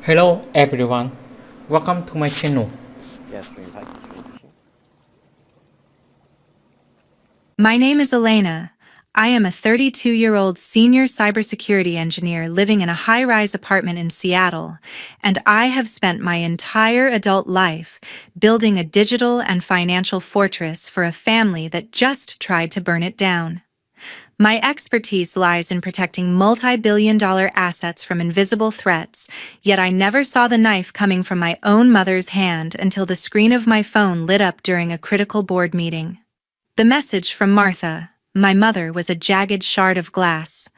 Hello everyone, welcome to my channel. My name is Elena. I am a 32-year-old senior cybersecurity engineer living in a high-rise apartment in Seattle, and I have spent my entire adult life building a digital and financial fortress for a family that just tried to burn it down. My expertise lies in protecting multi-billion-dollar assets from invisible threats, yet I never saw the knife coming from my own mother's hand until the screen of my phone lit up during a critical board meeting. The message from Martha, my mother, was a jagged shard of glass.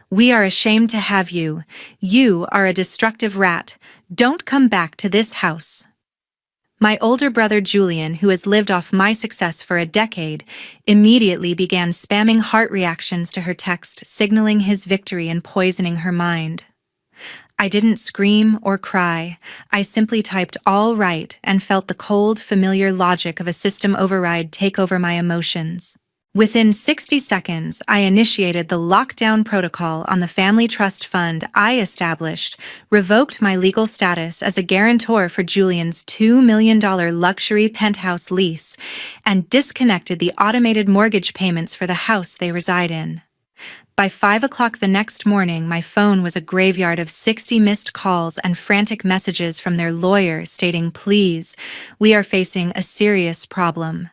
"We are ashamed to have you. You are a destructive rat. Don't come back to this house." My older brother Julian, who has lived off my success for a decade, immediately began spamming heart reactions to her text, signaling his victory and poisoning her mind. I didn't scream or cry. I simply typed "all right" and felt the cold, familiar logic of a system override take over my emotions. Within 60 seconds, I initiated the lockdown protocol on the family trust fund I established, revoked my legal status as a guarantor for Julian's $2 million luxury penthouse lease, and disconnected the automated mortgage payments for the house they reside in. By 5 o'clock the next morning, my phone was a graveyard of 60 missed calls and frantic messages from their lawyer stating, "Please, we are facing a serious problem."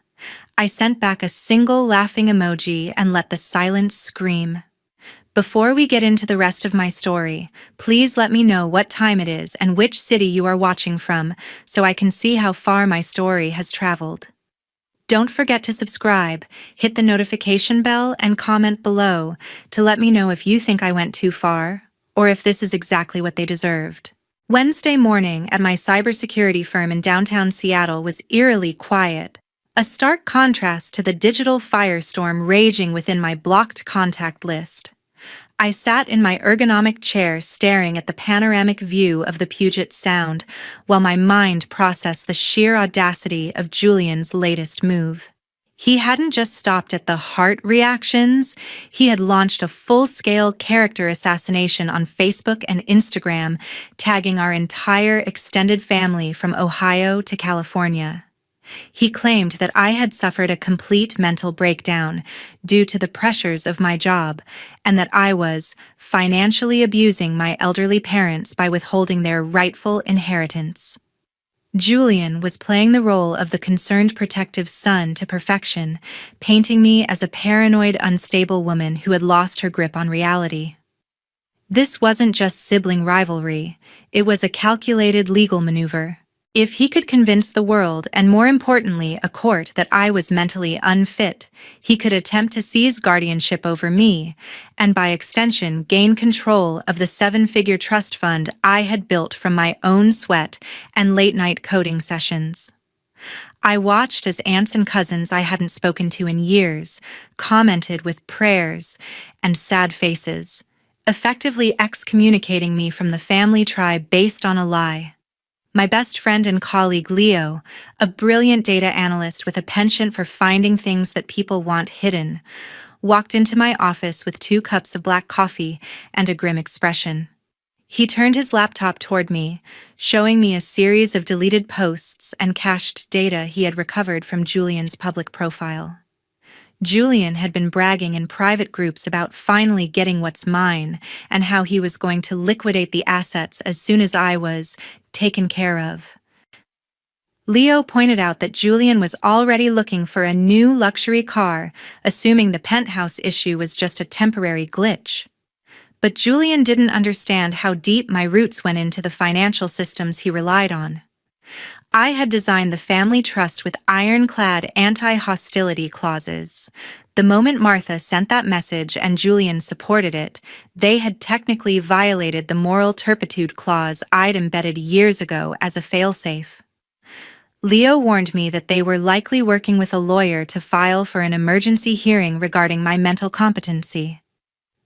I sent back a single laughing emoji and let the silence scream. Before we get into the rest of my story, please let me know what time it is and which city you are watching from so I can see how far my story has traveled. Don't forget to subscribe, hit the notification bell, and comment below to let me know if you think I went too far, or if this is exactly what they deserved. Wednesday morning at my cybersecurity firm in downtown Seattle was eerily quiet, a stark contrast to the digital firestorm raging within my blocked contact list. I sat in my ergonomic chair staring at the panoramic view of the Puget Sound while my mind processed the sheer audacity of Julian's latest move. He hadn't just stopped at the heart reactions, he had launched a full-scale character assassination on Facebook and Instagram, tagging our entire extended family from Ohio to California. He claimed that I had suffered a complete mental breakdown due to the pressures of my job, and that I was financially abusing my elderly parents by withholding their rightful inheritance. Julian was playing the role of the concerned protective son to perfection, painting me as a paranoid, unstable woman who had lost her grip on reality. This wasn't just sibling rivalry, it was a calculated legal maneuver. If he could convince the world, and more importantly, a court, that I was mentally unfit, he could attempt to seize guardianship over me, and by extension gain control of the seven-figure trust fund I had built from my own sweat and late-night coding sessions. I watched as aunts and cousins I hadn't spoken to in years commented with prayers and sad faces, effectively excommunicating me from the family tribe based on a lie. My best friend and colleague Leo, a brilliant data analyst with a penchant for finding things that people want hidden, walked into my office with 2 cups of black coffee and a grim expression. He turned his laptop toward me, showing me a series of deleted posts and cached data he had recovered from Julian's public profile. Julian had been bragging in private groups about finally getting what's mine and how he was going to liquidate the assets as soon as I was taken care of. Leo pointed out that Julian was already looking for a new luxury car, assuming the penthouse issue was just a temporary glitch. But Julian didn't understand how deep my roots went into the financial systems he relied on. I had designed the family trust with ironclad anti-hostility clauses. The moment Martha sent that message and Julian supported it, they had technically violated the moral turpitude clause I'd embedded years ago as a failsafe. Leo warned me that they were likely working with a lawyer to file for an emergency hearing regarding my mental competency.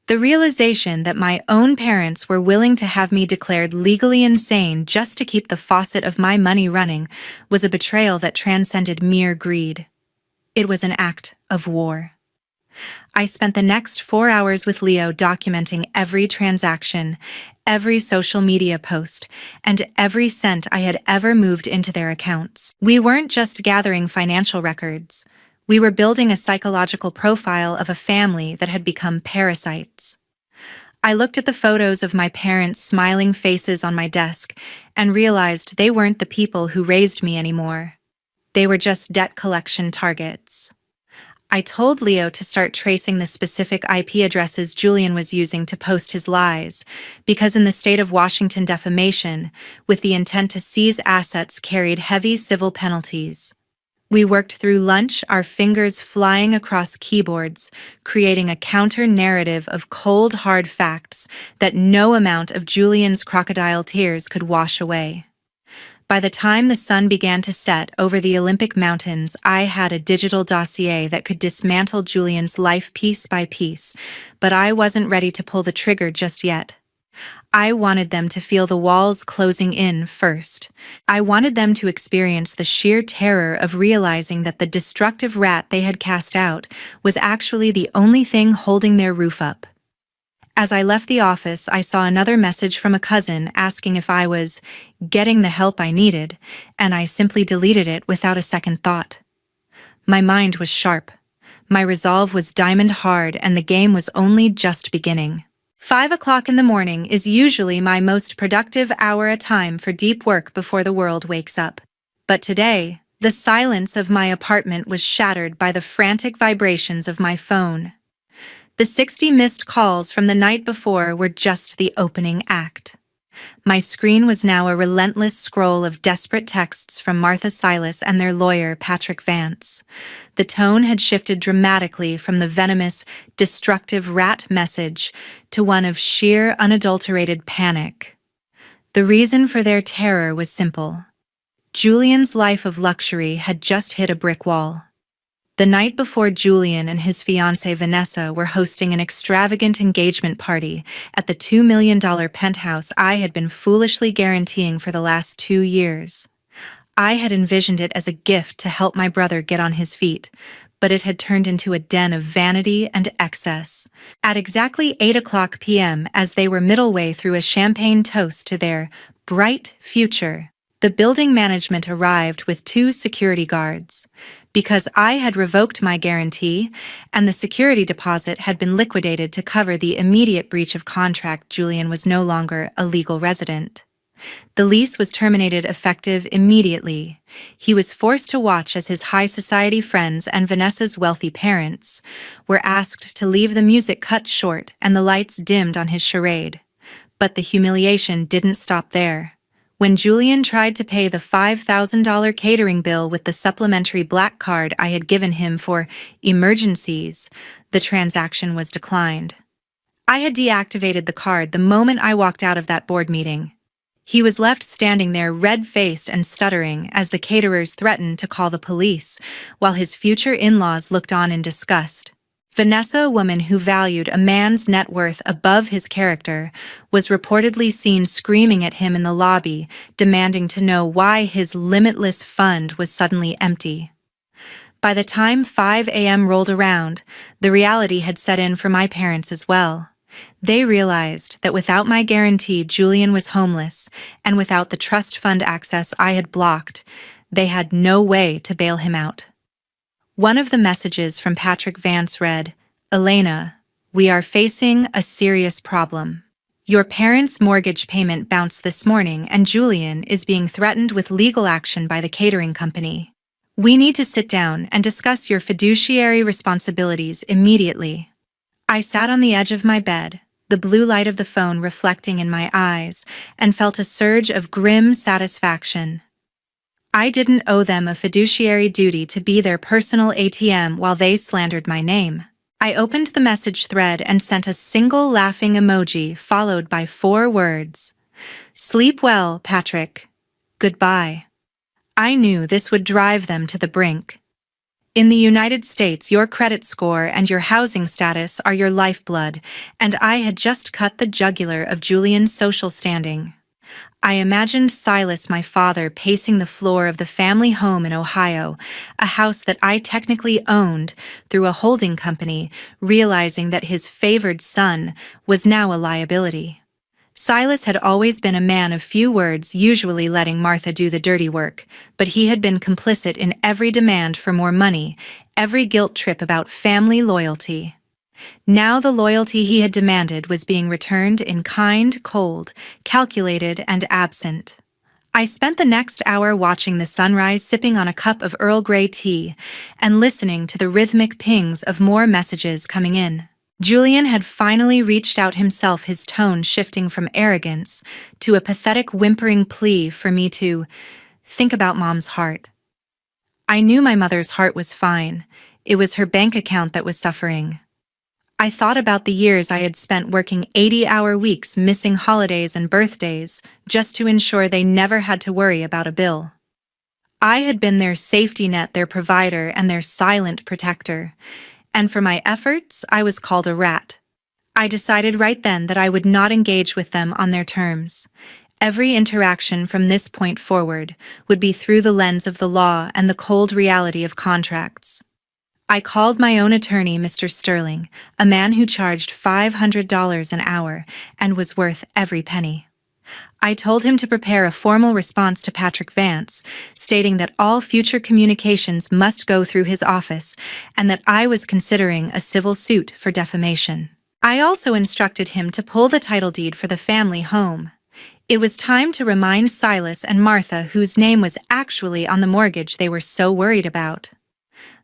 The realization that my own parents were willing to have me declared legally insane just to keep the faucet of my money running was a betrayal that transcended mere greed. It was an act of war. I spent the next 4 hours with Leo documenting every transaction, every social media post, and every cent I had ever moved into their accounts. We weren't just gathering financial records. We were building a psychological profile of a family that had become parasites. I looked at the photos of my parents' smiling faces on my desk and realized they weren't the people who raised me anymore. They were just debt collection targets. I told Leo to start tracing the specific IP addresses Julian was using to post his lies, because in the state of Washington, defamation, with the intent to seize assets, carried heavy civil penalties. We worked through lunch, our fingers flying across keyboards, creating a counter-narrative of cold, hard facts that no amount of Julian's crocodile tears could wash away. By the time the sun began to set over the Olympic Mountains, I had a digital dossier that could dismantle Julian's life piece by piece, but I wasn't ready to pull the trigger just yet. I wanted them to feel the walls closing in first. I wanted them to experience the sheer terror of realizing that the destructive rat they had cast out was actually the only thing holding their roof up. As I left the office, I saw another message from a cousin asking if I was getting the help I needed, and I simply deleted it without a second thought. My mind was sharp. My resolve was diamond hard, and the game was only just beginning. 5 o'clock in the morning is usually my most productive hour, a time for deep work before the world wakes up. But today, the silence of my apartment was shattered by the frantic vibrations of my phone. The 60 missed calls from the night before were just the opening act. My screen was now a relentless scroll of desperate texts from Martha Silas and their lawyer, Patrick Vance. The tone had shifted dramatically from the venomous, destructive rat message to one of sheer, unadulterated panic. The reason for their terror was simple. Julian's life of luxury had just hit a brick wall. The night before, Julian and his fiancée Vanessa were hosting an extravagant engagement party at the $2 million penthouse I had been foolishly guaranteeing for the last 2 years. I had envisioned it as a gift to help my brother get on his feet, but it had turned into a den of vanity and excess. At exactly 8 p.m., as they were middle way through a champagne toast to their bright future, the building management arrived with 2 security guards. Because I had revoked my guarantee, and the security deposit had been liquidated to cover the immediate breach of contract, Julian was no longer a legal resident. The lease was terminated effective immediately. He was forced to watch as his high society friends and Vanessa's wealthy parents were asked to leave the music cut short and the lights dimmed on his charade. But the humiliation didn't stop there. When Julian tried to pay the $5,000 catering bill with the supplementary black card I had given him for emergencies, the transaction was declined. I had deactivated the card the moment I walked out of that board meeting. He was left standing there red-faced and stuttering as the caterers threatened to call the police, while his future in-laws looked on in disgust. Vanessa, a woman who valued a man's net worth above his character, was reportedly seen screaming at him in the lobby, demanding to know why his limitless fund was suddenly empty. By the time 5 a.m. rolled around, the reality had set in for my parents as well. They realized that without my guarantee, Julian was homeless, and without the trust fund access I had blocked, they had no way to bail him out. One of the messages from Patrick Vance read, "Elena, we are facing a serious problem. Your parents' mortgage payment bounced this morning, and Julian is being threatened with legal action by the catering company. We need to sit down and discuss your fiduciary responsibilities immediately." I sat on the edge of my bed, the blue light of the phone reflecting in my eyes, and felt a surge of grim satisfaction. I didn't owe them a fiduciary duty to be their personal ATM while they slandered my name. I opened the message thread and sent a single laughing emoji followed by 4 words. "Sleep well, Patrick. Goodbye." I knew this would drive them to the brink. In the United States, your credit score and your housing status are your lifeblood, and I had just cut the jugular of Julian's social standing. I imagined Silas, my father, pacing the floor of the family home in Ohio, a house that I technically owned through a holding company, realizing that his favored son was now a liability. Silas had always been a man of few words, usually letting Martha do the dirty work, but he had been complicit in every demand for more money, every guilt trip about family loyalty. Now the loyalty he had demanded was being returned in kind, cold, calculated, and absent. I spent the next hour watching the sunrise, sipping on a cup of Earl Grey tea, and listening to the rhythmic pings of more messages coming in. Julian had finally reached out himself, his tone shifting from arrogance to a pathetic whimpering plea for me to think about Mom's heart. I knew my mother's heart was fine. It was her bank account that was suffering. I thought about the years I had spent working 80-hour weeks, missing holidays and birthdays, just to ensure they never had to worry about a bill. I had been their safety net, their provider, and their silent protector. And for my efforts, I was called a rat. I decided right then that I would not engage with them on their terms. Every interaction from this point forward would be through the lens of the law and the cold reality of contracts. I called my own attorney, Mr. Sterling, a man who charged $500 an hour and was worth every penny. I told him to prepare a formal response to Patrick Vance, stating that all future communications must go through his office and that I was considering a civil suit for defamation. I also instructed him to pull the title deed for the family home. It was time to remind Silas and Martha, whose name was actually on the mortgage they were so worried about.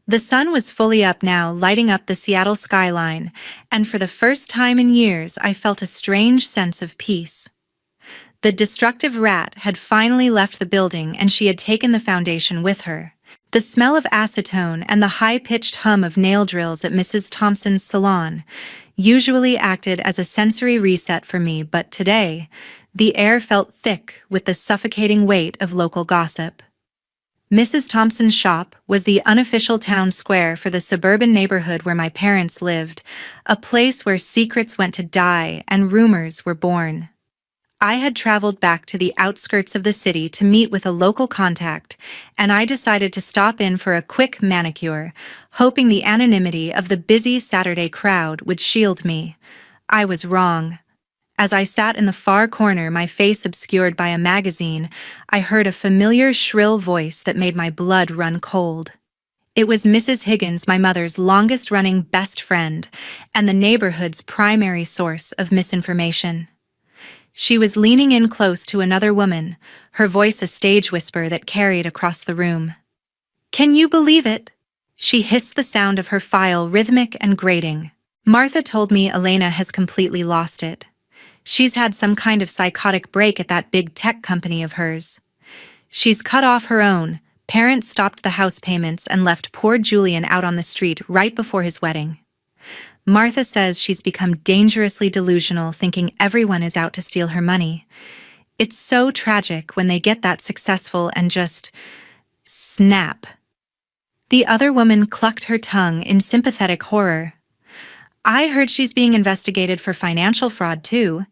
The sun was fully up now, lighting up the Seattle skyline, and for the first time in years I felt a strange sense of peace. The destructive rat had finally left the building and she had taken the foundation with her. The smell of acetone and the high-pitched hum of nail drills at Mrs. Thompson's salon usually acted as a sensory reset for me, but today, the air felt thick with the suffocating weight of local gossip. Mrs. Thompson's shop was the unofficial town square for the suburban neighborhood where my parents lived, a place where secrets went to die and rumors were born. I had traveled back to the outskirts of the city to meet with a local contact, and I decided to stop in for a quick manicure, hoping the anonymity of the busy Saturday crowd would shield me. I was wrong. As I sat in the far corner, my face obscured by a magazine, I heard a familiar shrill voice that made my blood run cold. It was Mrs. Higgins, my mother's longest-running best friend, and the neighborhood's primary source of misinformation. She was leaning in close to another woman, her voice a stage whisper that carried across the room. "Can you believe it?" She hissed, the sound of her file rhythmic and grating. "Martha told me Elena has completely lost it. She's had some kind of psychotic break at that big tech company of hers. She's cut off her own. Parents stopped the house payments and left poor Julian out on the street right before his wedding. Martha says she's become dangerously delusional, thinking everyone is out to steal her money. It's so tragic when they get that successful and just snap." The other woman clucked her tongue in sympathetic horror. "I heard she's being investigated for financial fraud too,"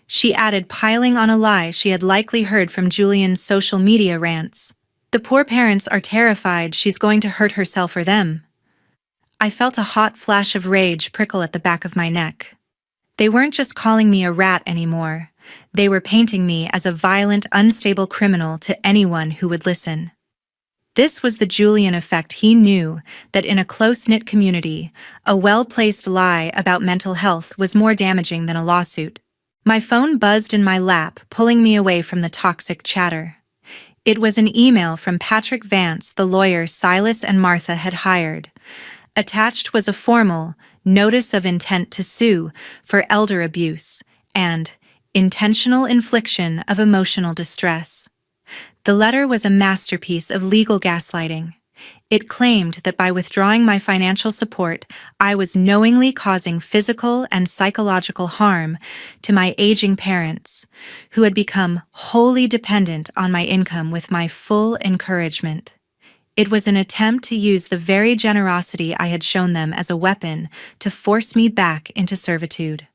she added, piling on a lie she had likely heard from Julian's social media rants. "The poor parents are terrified she's going to hurt herself or them." I felt a hot flash of rage prickle at the back of my neck. They weren't just calling me a rat anymore. They were painting me as a violent, unstable criminal to anyone who would listen. This was the Julian effect. He knew that in a close-knit community, a well-placed lie about mental health was more damaging than a lawsuit. My phone buzzed in my lap, pulling me away from the toxic chatter. It was an email from Patrick Vance, the lawyer Silas and Martha had hired. Attached was a formal notice of intent to sue for elder abuse and intentional infliction of emotional distress. The letter was a masterpiece of legal gaslighting. It claimed that by withdrawing my financial support, I was knowingly causing physical and psychological harm to my aging parents, who had become wholly dependent on my income with my full encouragement. It was an attempt to use the very generosity I had shown them as a weapon to force me back into servitude.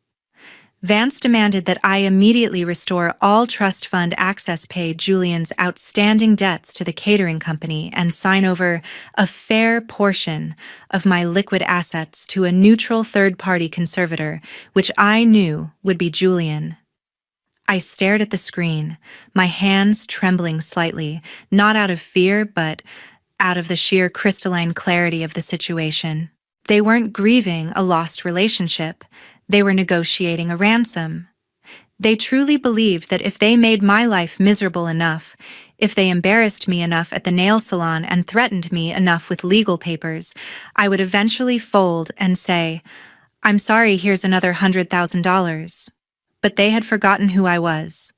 Vance demanded that I immediately restore all trust fund access pay Julian's outstanding debts to the catering company and sign over a fair portion of my liquid assets to a neutral third-party conservator, which I knew would be Julian. I stared at the screen, my hands trembling slightly, not out of fear, but out of the sheer crystalline clarity of the situation. They weren't grieving a lost relationship. They were negotiating a ransom. They truly believed that if they made my life miserable enough, if they embarrassed me enough at the nail salon and threatened me enough with legal papers, I would eventually fold and say, "I'm sorry, here's another $100,000. But they had forgotten who I was.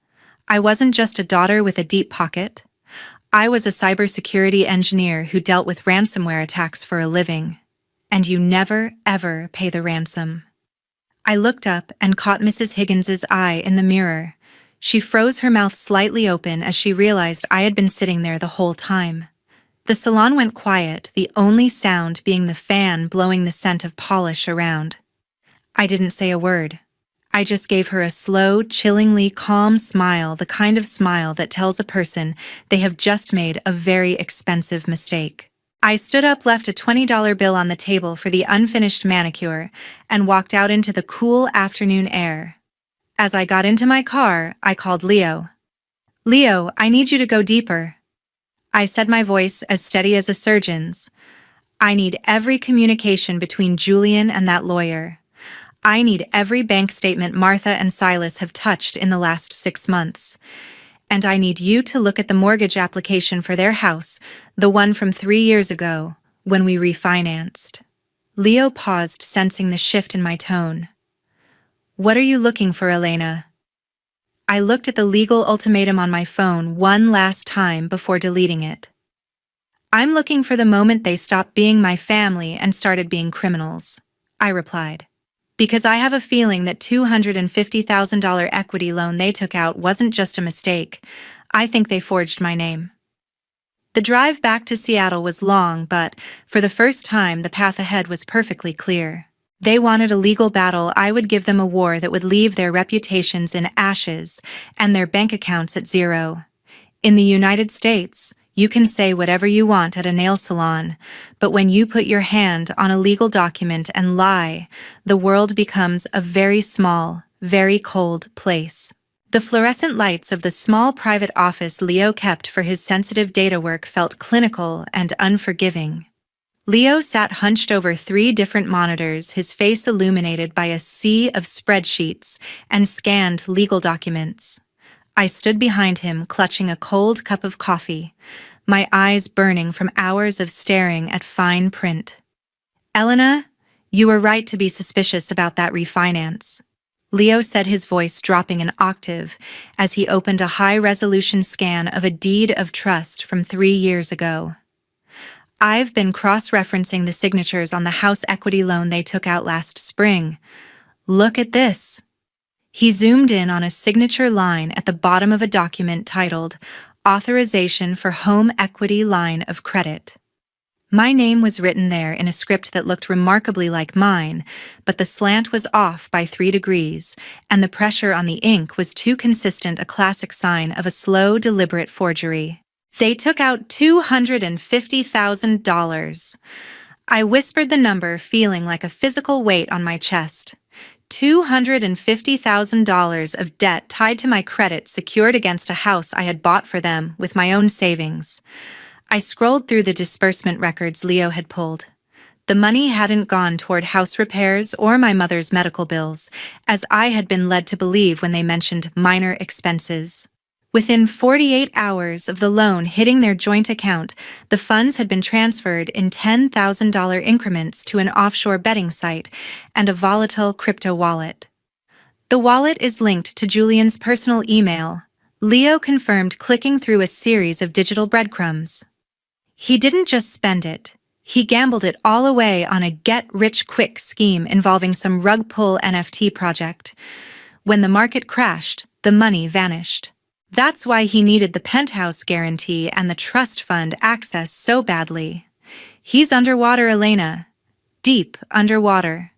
I wasn't just a daughter with a deep pocket. I was a cybersecurity engineer who dealt with ransomware attacks for a living. And you never, ever pay the ransom." I looked up and caught Mrs. Higgins's eye in the mirror. She froze her mouth slightly open as she realized I had been sitting there the whole time. The salon went quiet, the only sound being the fan blowing the scent of polish around. I didn't say a word. I just gave her a slow, chillingly calm smile, the kind of smile that tells a person they have just made a very expensive mistake. I stood up, left a $20 bill on the table for the unfinished manicure, and walked out into the cool afternoon air. As I got into my car, I called Leo. "Leo, I need you to go deeper." I said, my voice as steady as a surgeon's. "I need every communication between Julian and that lawyer. I need every bank statement Martha and Silas have touched in the last 6 months. And I need you to look at the mortgage application for their house, the one from 3 years ago, when we refinanced." Leo paused, sensing the shift in my tone. "What are you looking for, Elena?" I looked at the legal ultimatum on my phone one last time before deleting it. "I'm looking for the moment they stopped being my family and started being criminals," I replied. "Because I have a feeling that $250,000 equity loan they took out wasn't just a mistake. I think they forged my name." The drive back to Seattle was long, but for the first time, the path ahead was perfectly clear. They wanted a legal battle. I would give them a war that would leave their reputations in ashes and their bank accounts at zero. In the United States, you can say whatever you want at a nail salon, but when you put your hand on a legal document and lie, the world becomes a very small, very cold place. The fluorescent lights of the small private office Leo kept for his sensitive data work felt clinical and unforgiving. Leo sat hunched over 3 different monitors, his face illuminated by a sea of spreadsheets and scanned legal documents. I stood behind him, clutching a cold cup of coffee, my eyes burning from hours of staring at fine print. "Elena, you were right to be suspicious about that refinance," Leo said, his voice dropping an octave as he opened a high-resolution scan of a deed of trust from 3 years ago. "I've been cross-referencing the signatures on the house equity loan they took out last spring. Look at this." He zoomed in on a signature line at the bottom of a document titled "Authorization for Home Equity Line of Credit." My name was written there in a script that looked remarkably like mine, but the slant was off by 3 degrees, and the pressure on the ink was too consistent, a classic sign of a slow, deliberate forgery. "They took out $250,000. I whispered the number, feeling like a physical weight on my chest. $250,000 of debt tied to my credit, secured against a house I had bought for them with my own savings. I scrolled through the disbursement records Leo had pulled. The money hadn't gone toward house repairs or my mother's medical bills, as I had been led to believe when they mentioned minor expenses. Within 48 hours of the loan hitting their joint account, the funds had been transferred in $10,000 increments to an offshore betting site and a volatile crypto wallet. The wallet is linked to Julian's personal email," Leo confirmed, clicking through a series of digital breadcrumbs. "He didn't just spend it. He gambled it all away on a get-rich-quick scheme involving some rug-pull NFT project. When the market crashed, the money vanished. That's why he needed the penthouse guarantee and the trust fund access so badly. He's underwater, Elena. Deep underwater."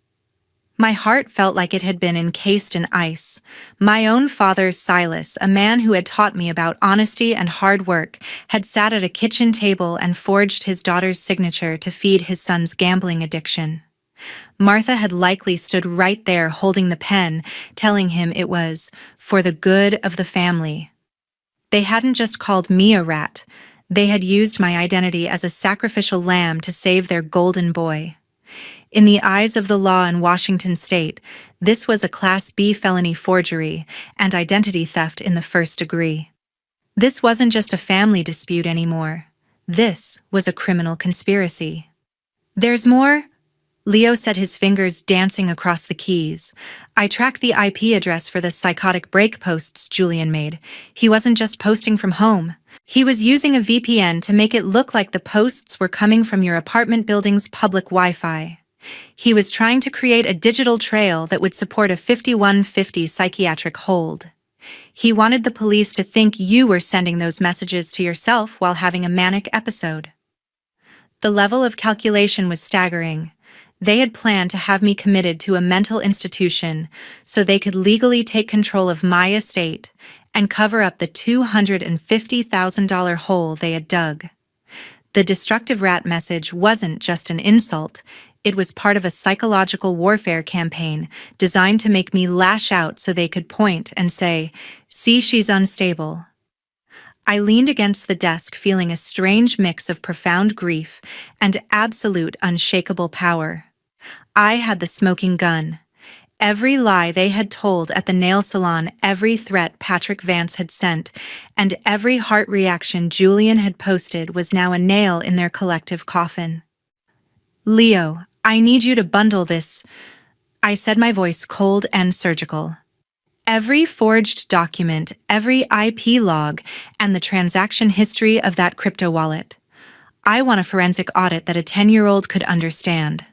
My heart felt like it had been encased in ice. My own father, Silas, a man who had taught me about honesty and hard work, had sat at a kitchen table and forged his daughter's signature to feed his son's gambling addiction. Martha had likely stood right there holding the pen, telling him it was for the good of the family. They hadn't just called me a rat. They had used my identity as a sacrificial lamb to save their golden boy. In the eyes of the law in Washington state, this was a Class B felony forgery and identity theft in the first degree. This wasn't just a family dispute anymore. This was a criminal conspiracy. There's more? Leo said, his fingers dancing across the keys. I tracked the IP address for the psychotic break posts Julian made. He wasn't just posting from home. He was using a VPN to make it look like the posts were coming from your apartment building's public Wi-Fi. He was trying to create a digital trail that would support a 5150 psychiatric hold. He wanted the police to think you were sending those messages to yourself while having a manic episode. The level of calculation was staggering. They had planned to have me committed to a mental institution so they could legally take control of my estate and cover up the $250,000 hole they had dug. The destructive rat message wasn't just an insult. It was part of a psychological warfare campaign designed to make me lash out so they could point and say, "See, she's unstable." I leaned against the desk, feeling a strange mix of profound grief and absolute unshakable power. I had the smoking gun. Every lie they had told at the nail salon, every threat Patrick Vance had sent, and every heart reaction Julian had posted was now a nail in their collective coffin. "Leo, I need you to bundle this," I said, my voice cold and surgical. "Every forged document, every IP log, and the transaction history of that crypto wallet. I want a forensic audit that a 10-year-old could understand."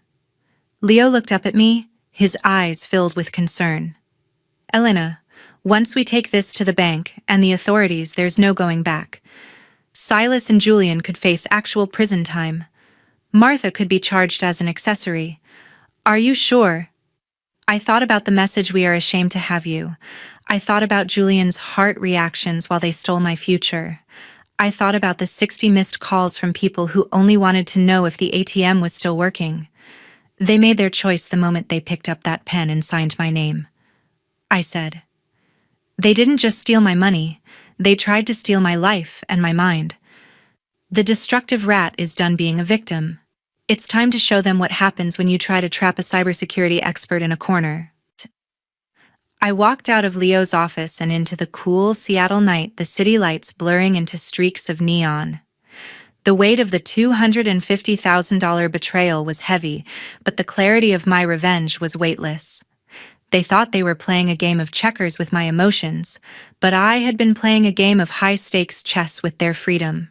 Leo looked up at me, his eyes filled with concern. "Elena, once we take this to the bank and the authorities, there's no going back. Silas and Julian could face actual prison time. Martha could be charged as an accessory. Are you sure?" I thought about the message, "We are ashamed to have you." I thought about Julian's heart reactions while they stole my future. I thought about the 60 missed calls from people who only wanted to know if the ATM was still working. They made their choice the moment they picked up that pen and signed my name. I said, "They didn't just steal my money, they tried to steal my life and my mind. The destructive rat is done being a victim. It's time to show them what happens when you try to trap a cybersecurity expert in a corner." I walked out of Leo's office and into the cool Seattle night, the city lights blurring into streaks of neon. The weight of the $250,000 betrayal was heavy, but the clarity of my revenge was weightless. They thought they were playing a game of checkers with my emotions, but I had been playing a game of high-stakes chess with their freedom.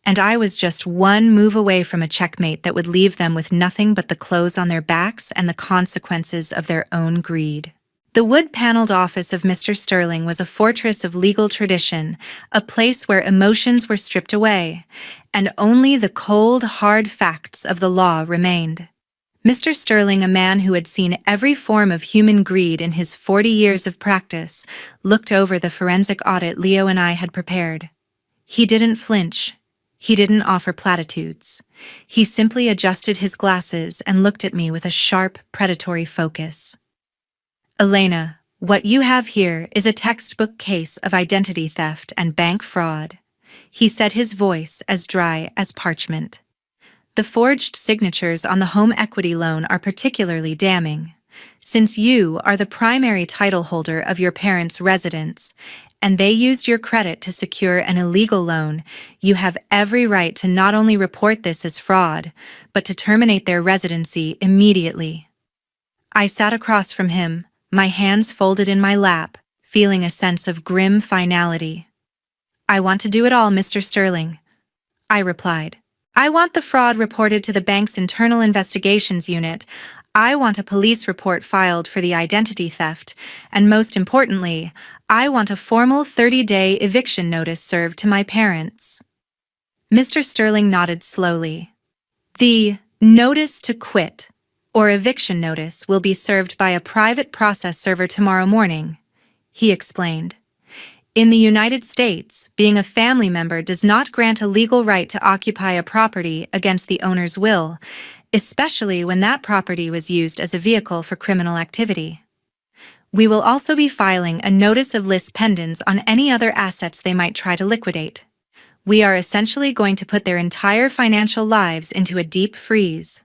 And I was just one move away from a checkmate that would leave them with nothing but the clothes on their backs and the consequences of their own greed. The wood-paneled office of Mr. Sterling was a fortress of legal tradition, a place where emotions were stripped away, and only the cold, hard facts of the law remained. Mr. Sterling, a man who had seen every form of human greed in his 40 years of practice, looked over the forensic audit Leo and I had prepared. He didn't flinch. He didn't offer platitudes. He simply adjusted his glasses and looked at me with a sharp, predatory focus. "Elena, what you have here is a textbook case of identity theft and bank fraud," he said, his voice as dry as parchment. "The forged signatures on the home equity loan are particularly damning. Since you are the primary title holder of your parents' residence, and they used your credit to secure an illegal loan, you have every right to not only report this as fraud, but to terminate their residency immediately." I sat across from him, my hands folded in my lap, feeling a sense of grim finality. "I want to do it all, Mr. Sterling," I replied. "I want the fraud reported to the bank's internal investigations unit. I want a police report filed for the identity theft, and most importantly, I want a formal 30-day eviction notice served to my parents." Mr. Sterling nodded slowly. "The notice to quit," or eviction notice will be served by a private process server tomorrow morning, he explained. In the United States, being a family member does not grant a legal right to occupy a property against the owner's will, especially when that property was used as a vehicle for criminal activity. We will also be filing a notice of lis pendens on any other assets they might try to liquidate. We are essentially going to put their entire financial lives into a deep freeze.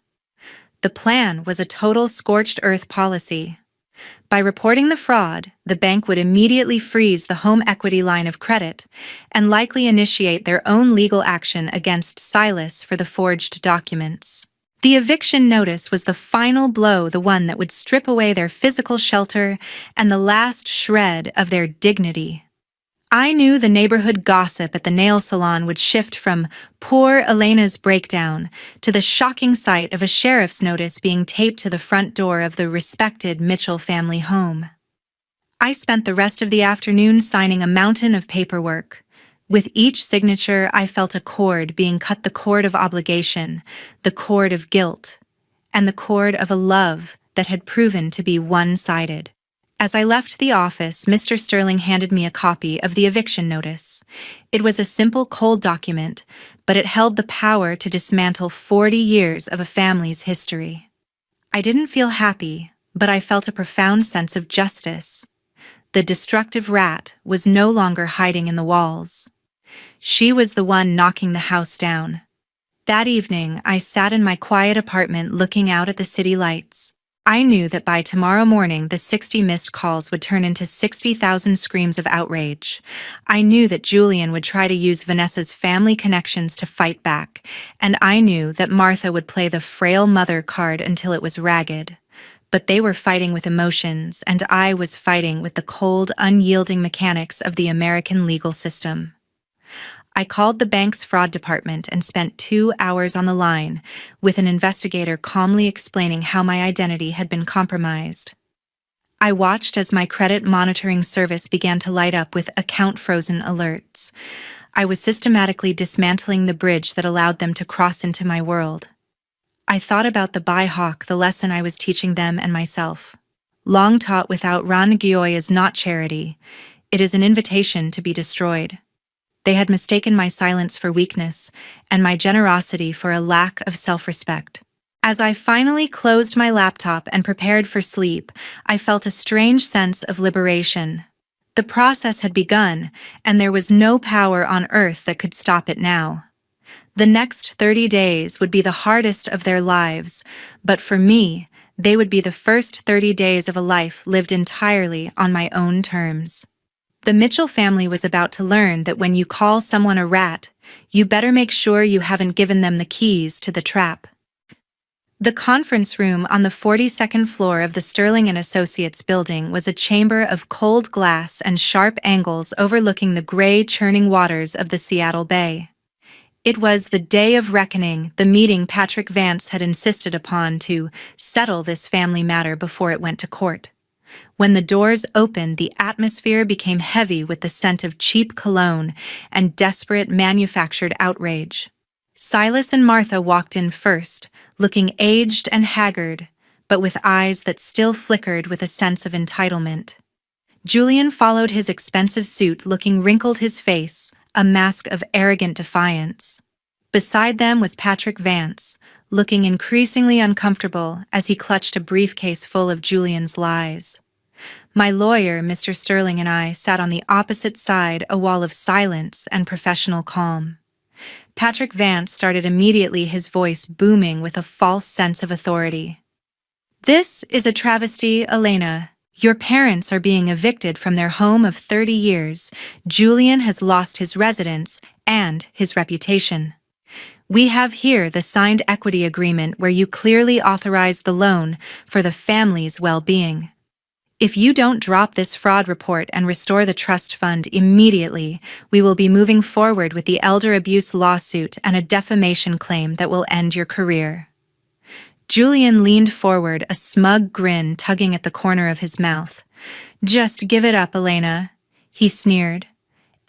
The plan was a total scorched earth policy. By reporting the fraud, the bank would immediately freeze the home equity line of credit and likely initiate their own legal action against Silas for the forged documents. The eviction notice was the final blow, the one that would strip away their physical shelter and the last shred of their dignity. I knew the neighborhood gossip at the nail salon would shift from poor Elena's breakdown to the shocking sight of a sheriff's notice being taped to the front door of the respected Mitchell family home. I spent the rest of the afternoon signing a mountain of paperwork. With each signature, I felt a cord being cut, the cord of obligation, the cord of guilt, and the cord of a love that had proven to be one-sided. As I left the office, Mr. Sterling handed me a copy of the eviction notice. It was a simple, cold document, but it held the power to dismantle 40 years of a family's history. I didn't feel happy, but I felt a profound sense of justice. The destructive rat was no longer hiding in the walls. She was the one knocking the house down. That evening, I sat in my quiet apartment looking out at the city lights. I knew that by tomorrow morning the 60 missed calls would turn into 60,000 screams of outrage. I knew that Julian would try to use Vanessa's family connections to fight back, and I knew that Martha would play the frail mother card until it was ragged. But they were fighting with emotions, and I was fighting with the cold, unyielding mechanics of the American legal system. I called the bank's fraud department and spent 2 hours on the line, with an investigator calmly explaining how my identity had been compromised. I watched as my credit monitoring service began to light up with account frozen alerts. I was systematically dismantling the bridge that allowed them to cross into my world. I thought about the BIHAWK, the lesson I was teaching them and myself. Long taught without Ran Gyoy is not charity. It is an invitation to be destroyed. They had mistaken my silence for weakness and my generosity for a lack of self-respect. As I finally closed my laptop and prepared for sleep, I felt a strange sense of liberation. The process had begun, and there was no power on earth that could stop it now. The next 30 days would be the hardest of their lives, but for me, they would be the first 30 days of a life lived entirely on my own terms. The Mitchell family was about to learn that when you call someone a rat, you better make sure you haven't given them the keys to the trap. The conference room on the 42nd floor of the Sterling & Associates building was a chamber of cold glass and sharp angles overlooking the gray, churning waters of the Seattle Bay. It was the day of reckoning, the meeting Patrick Vance had insisted upon to settle this family matter before it went to court. When the doors opened, the atmosphere became heavy with the scent of cheap cologne and desperate manufactured outrage. Silas and Martha walked in first, looking aged and haggard, but with eyes that still flickered with a sense of entitlement. Julian followed, his expensive suit looking wrinkled, his face a mask of arrogant defiance. Beside them was Patrick Vance, looking increasingly uncomfortable as he clutched a briefcase full of Julian's lies. My lawyer, Mr. Sterling, and I sat on the opposite side, a wall of silence and professional calm. Patrick Vance started immediately, his voice booming with a false sense of authority. "This is a travesty, Elena. Your parents are being evicted from their home of 30 years. Julian has lost his residence and his reputation. We have here the signed equity agreement where you clearly authorize the loan for the family's well-being. If you don't drop this fraud report and restore the trust fund immediately, we will be moving forward with the elder abuse lawsuit and a defamation claim that will end your career." Julian leaned forward, a smug grin tugging at the corner of his mouth. "Just give it up, Elena," he sneered.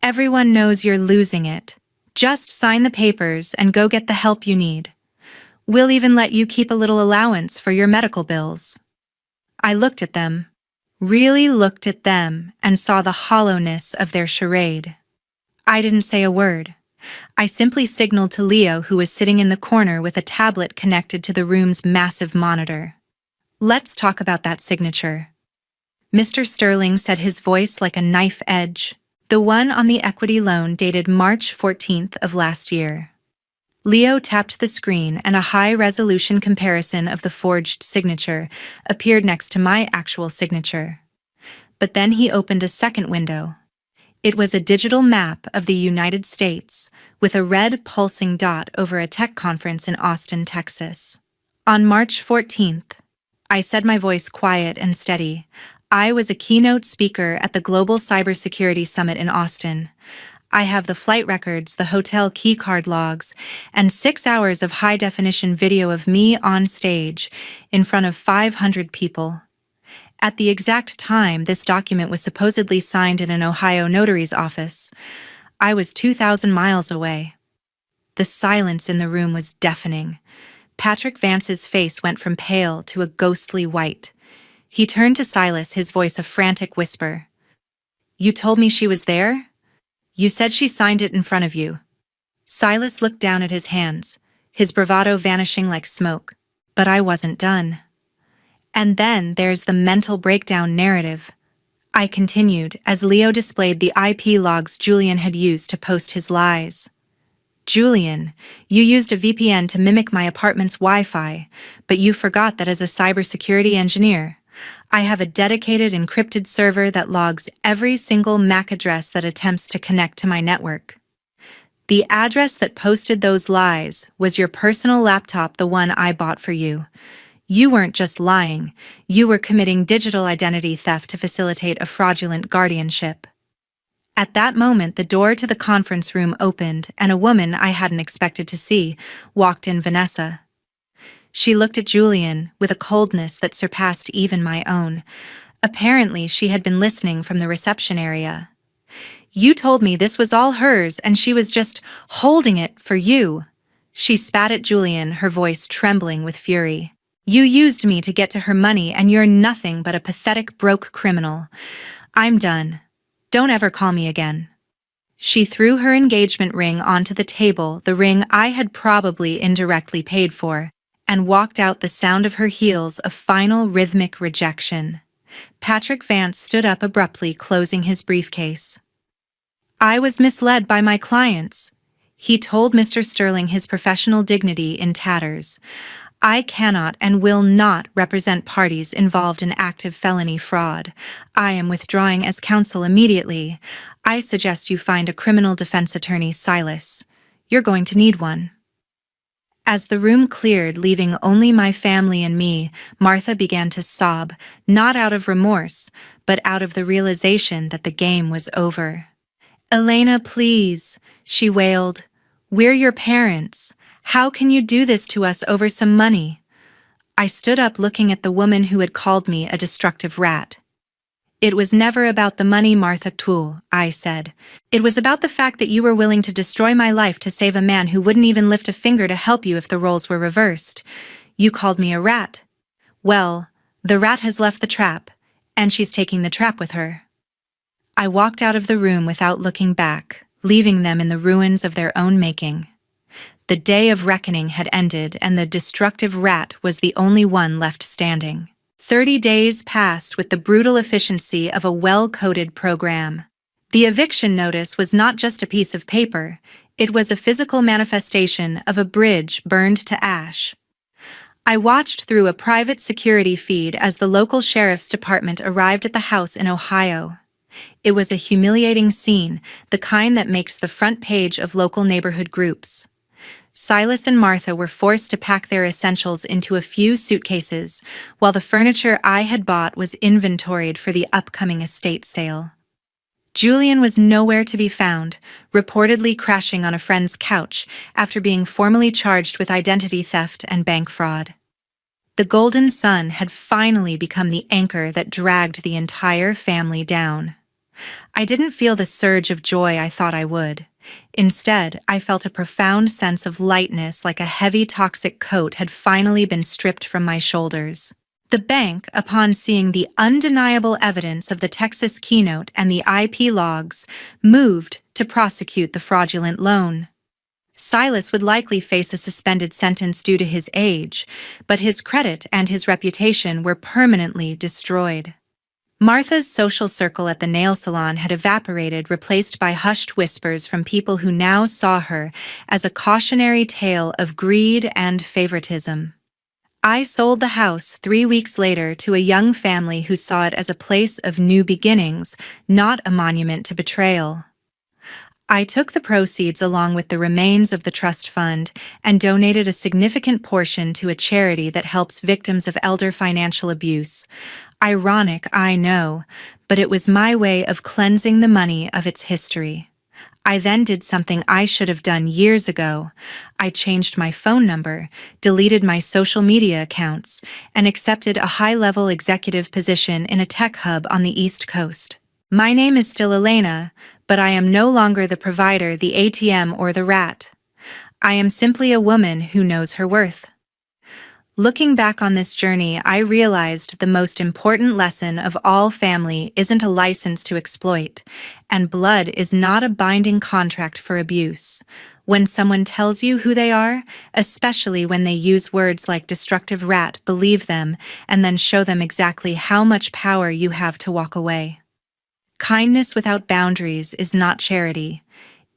"Everyone knows you're losing it. Just sign the papers and go get the help you need. We'll even let you keep a little allowance for your medical bills." I looked at them, really looked at them, and saw the hollowness of their charade. I didn't say a word. I simply signaled to Leo, who was sitting in the corner with a tablet connected to the room's massive monitor. "Let's talk about that signature." Mr. Sterling said, his voice like a knife edge. "The one on the equity loan dated March 14th of last year." Leo tapped the screen and a high-resolution comparison of the forged signature appeared next to my actual signature. But then he opened a second window. It was a digital map of the United States, with a red pulsing dot over a tech conference in Austin, Texas. On March 14th, I said, my voice quiet and steady, I was a keynote speaker at the Global Cybersecurity Summit in Austin. I have the flight records, the hotel keycard logs, and 6 hours of high-definition video of me on stage in front of 500 people. At the exact time this document was supposedly signed in an Ohio notary's office, I was 2,000 miles away. The silence in the room was deafening. Patrick Vance's face went from pale to a ghostly white. He turned to Silas, his voice a frantic whisper. "You told me she was there? You said she signed it in front of you." Silas looked down at his hands, his bravado vanishing like smoke. But I wasn't done. "And then there's the mental breakdown narrative," I continued as Leo displayed the IP logs Julian had used to post his lies. "Julian, you used a VPN to mimic my apartment's Wi-Fi, but you forgot that as a cybersecurity engineer, I have a dedicated encrypted server that logs every single MAC address that attempts to connect to my network. The address that posted those lies was your personal laptop, the one I bought for you. You weren't just lying, you were committing digital identity theft to facilitate a fraudulent guardianship." At that moment, the door to the conference room opened and a woman I hadn't expected to see walked in. Vanessa. She looked at Julian with a coldness that surpassed even my own. Apparently, she had been listening from the reception area. "You told me this was all hers and she was just holding it for you." She spat at Julian, her voice trembling with fury. "You used me to get to her money and you're nothing but a pathetic broke criminal. I'm done. Don't ever call me again." She threw her engagement ring onto the table, the ring I had probably indirectly paid for, and walked out, the sound of her heels a final rhythmic rejection. Patrick Vance stood up abruptly, closing his briefcase. "I was misled by my clients," he told Mr. Sterling, his professional dignity in tatters. "I cannot and will not represent parties involved in active felony fraud. I am withdrawing as counsel immediately. I suggest you find a criminal defense attorney, Silas. You're going to need one." As the room cleared, leaving only my family and me, Martha began to sob, not out of remorse, but out of the realization that the game was over. "Elena, please," she wailed. "We're your parents. How can you do this to us over some money?" I stood up, looking at the woman who had called me a destructive rat. "It was never about the money, Martha Toole," I said. "It was about the fact that you were willing to destroy my life to save a man who wouldn't even lift a finger to help you if the roles were reversed. You called me a rat. Well, the rat has left the trap, and she's taking the trap with her." I walked out of the room without looking back, leaving them in the ruins of their own making. The day of reckoning had ended, and the destructive rat was the only one left standing. 30 days passed with the brutal efficiency of a well-coded program. The eviction notice was not just a piece of paper, it was a physical manifestation of a bridge burned to ash. I watched through a private security feed as the local sheriff's department arrived at the house in Ohio. It was a humiliating scene, the kind that makes the front page of local neighborhood groups. Silas and Martha were forced to pack their essentials into a few suitcases, while the furniture I had bought was inventoried for the upcoming estate sale. Julian was nowhere to be found, reportedly crashing on a friend's couch after being formally charged with identity theft and bank fraud. The Golden Sun had finally become the anchor that dragged the entire family down. I didn't feel the surge of joy I thought I would. Instead, I felt a profound sense of lightness, like a heavy toxic coat had finally been stripped from my shoulders. The bank, upon seeing the undeniable evidence of the Texas keynote and the IP logs, moved to prosecute the fraudulent loan. Silas would likely face a suspended sentence due to his age, but his credit and his reputation were permanently destroyed. Martha's social circle at the nail salon had evaporated, replaced by hushed whispers from people who now saw her as a cautionary tale of greed and favoritism. I sold the house 3 weeks later to a young family who saw it as a place of new beginnings, not a monument to betrayal. I took the proceeds along with the remains of the trust fund and donated a significant portion to a charity that helps victims of elder financial abuse. Ironic, I know, but it was my way of cleansing the money of its history. I then did something I should have done years ago. I changed my phone number, deleted my social media accounts, and accepted a high-level executive position in a tech hub on the East Coast. My name is still Elena, but I am no longer the provider, the ATM, or the rat. I am simply a woman who knows her worth. Looking back on this journey, I realized the most important lesson of all: family isn't a license to exploit, and blood is not a binding contract for abuse. When someone tells you who they are, especially when they use words like destructive rat, believe them and then show them exactly how much power you have to walk away. Kindness without boundaries is not charity.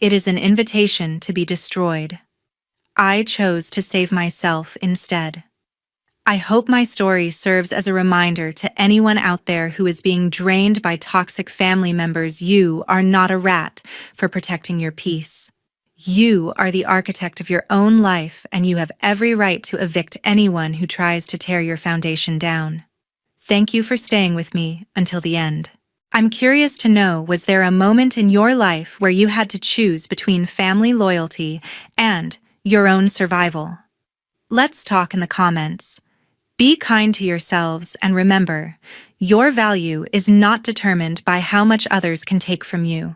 It is an invitation to be destroyed. I chose to save myself instead. I hope my story serves as a reminder to anyone out there who is being drained by toxic family members: you are not a rat for protecting your peace. You are the architect of your own life, and you have every right to evict anyone who tries to tear your foundation down. Thank you for staying with me until the end. I'm curious to know, was there a moment in your life where you had to choose between family loyalty and your own survival? Let's talk in the comments. Be kind to yourselves, and remember, your value is not determined by how much others can take from you.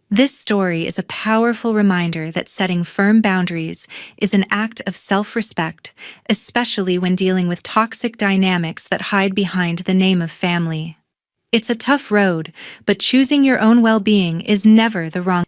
This story is a powerful reminder that setting firm boundaries is an act of self-respect, especially when dealing with toxic dynamics that hide behind the name of family. It's a tough road, but choosing your own well-being is never the wrong